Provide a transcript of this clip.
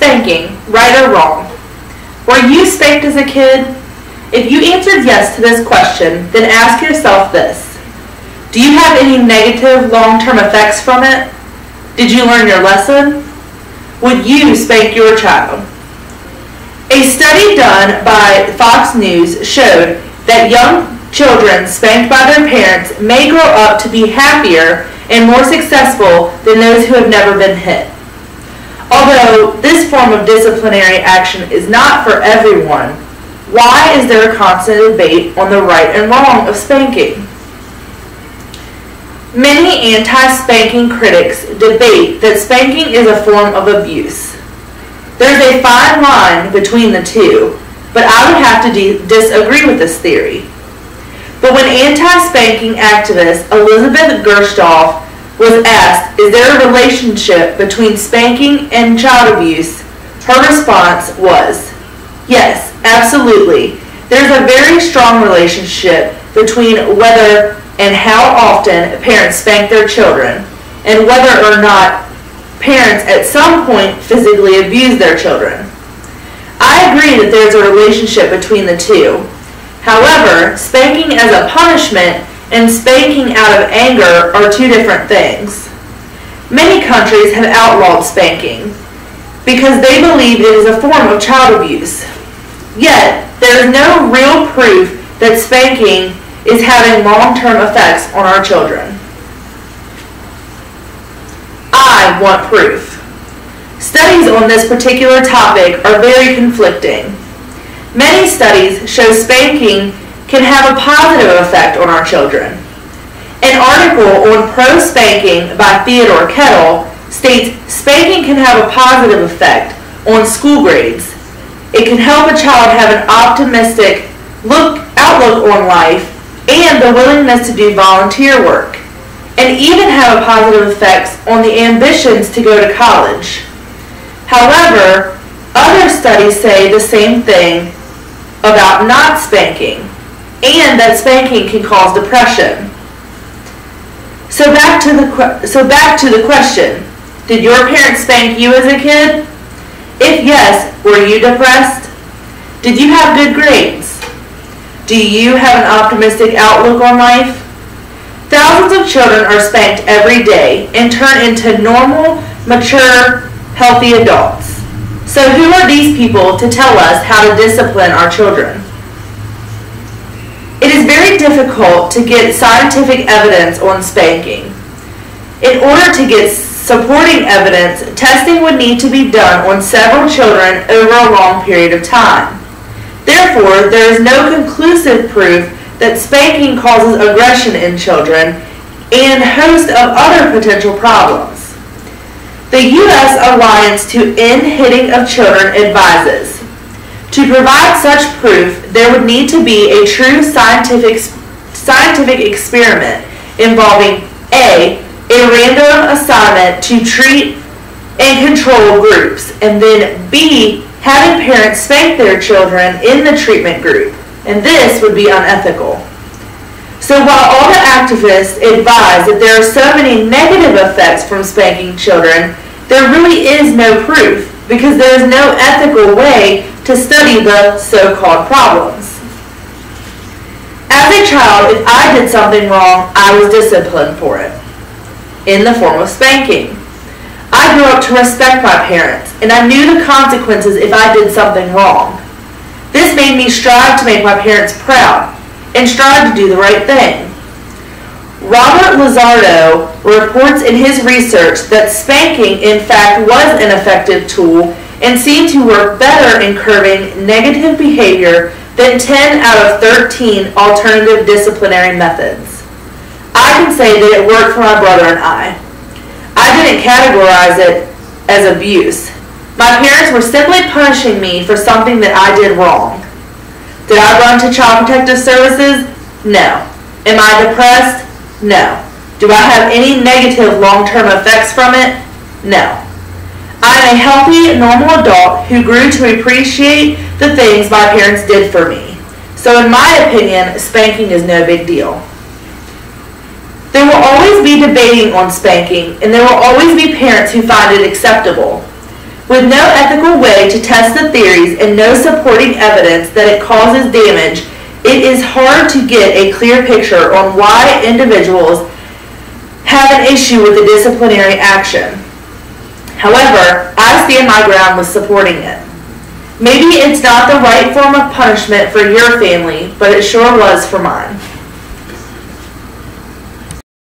spanking right or wrong? Were you spanked as a kid? If you answered yes to this question, then ask yourself this. Do you have any negative long-term effects from it? Did you learn your lesson? Would you spank your child? A study done by Fox News showed that young children spanked by their parents may grow up to be happier and more successful than those who have never been hit. Although this form of disciplinary action is not for everyone, why is there a constant debate on the right and wrong of spanking? Many anti-spanking critics debate that spanking is a form of abuse. There's a fine line between the two, but I would have to disagree with this theory. But when anti-spanking activist Elizabeth Gershtolf was asked, is there a relationship between spanking and child abuse, her response was, yes, absolutely. There's a very strong relationship between whether and how often parents spank their children and whether or not parents at some point physically abuse their children. I agree that there's a relationship between the two. However, spanking as a punishment and spanking out of anger are two different things. Many countries have outlawed spanking because they believe it is a form of child abuse. Yet, there is no real proof that spanking is having long-term effects on our children. I want proof. Studies on this particular topic are very conflicting. Many studies show spanking can have a positive effect on our children. An article on pro-spanking by Theodore Kettle states spanking can have a positive effect on school grades. It can help a child have an optimistic outlook on life and the willingness to do volunteer work, and even have a positive effects on the ambitions to go to college. However, other studies say the same thing about not spanking, and that spanking can cause depression. So back to the question, did your parents spank you as a kid? If yes, were you depressed? Did you have good grades? Do you have an optimistic outlook on life? Thousands of children are spanked every day and turn into normal, mature, healthy adults. So who are these people to tell us how to discipline our children? It is very difficult to get scientific evidence on spanking. In order to get supporting evidence, testing would need to be done on several children over a long period of time. Therefore, there is no conclusive proof that spanking causes aggression in children and a host of other potential problems. The U.S. Alliance to End Hitting of Children advises, to provide such proof, there would need to be a true scientific experiment involving A random assignment to treat and control groups, and then B, having parents spank their children in the treatment group, and this would be unethical. So while all the activists advise that there are so many negative effects from spanking children, there really is no proof because there is no ethical way to study the so-called problems. As a child, if I did something wrong, I was disciplined for it in the form of spanking. I grew up to respect my parents, and I knew the consequences if I did something wrong. This made me strive to make my parents proud and strive to do the right thing. Robert Lizardo reports in his research that spanking in fact was an effective tool and seemed to work better in curbing negative behavior than 10 out of 13 alternative disciplinary methods. I can say that it worked for my brother and I. I didn't categorize it as abuse. My parents were simply punishing me for something that I did wrong. Did I run to Child Protective Services? No. Am I depressed? No. Do I have any negative long-term effects from it? No. I'm a healthy, normal adult who grew to appreciate the things my parents did for me. So in my opinion, spanking is no big deal. There will always be debating on spanking, and there will always be parents who find it acceptable. With no ethical way to test the theories and no supporting evidence that it causes damage, it is hard to get a clear picture on why individuals have an issue with the disciplinary action. However, I stand my ground with supporting it. Maybe it's not the right form of punishment for your family, but it sure was for mine.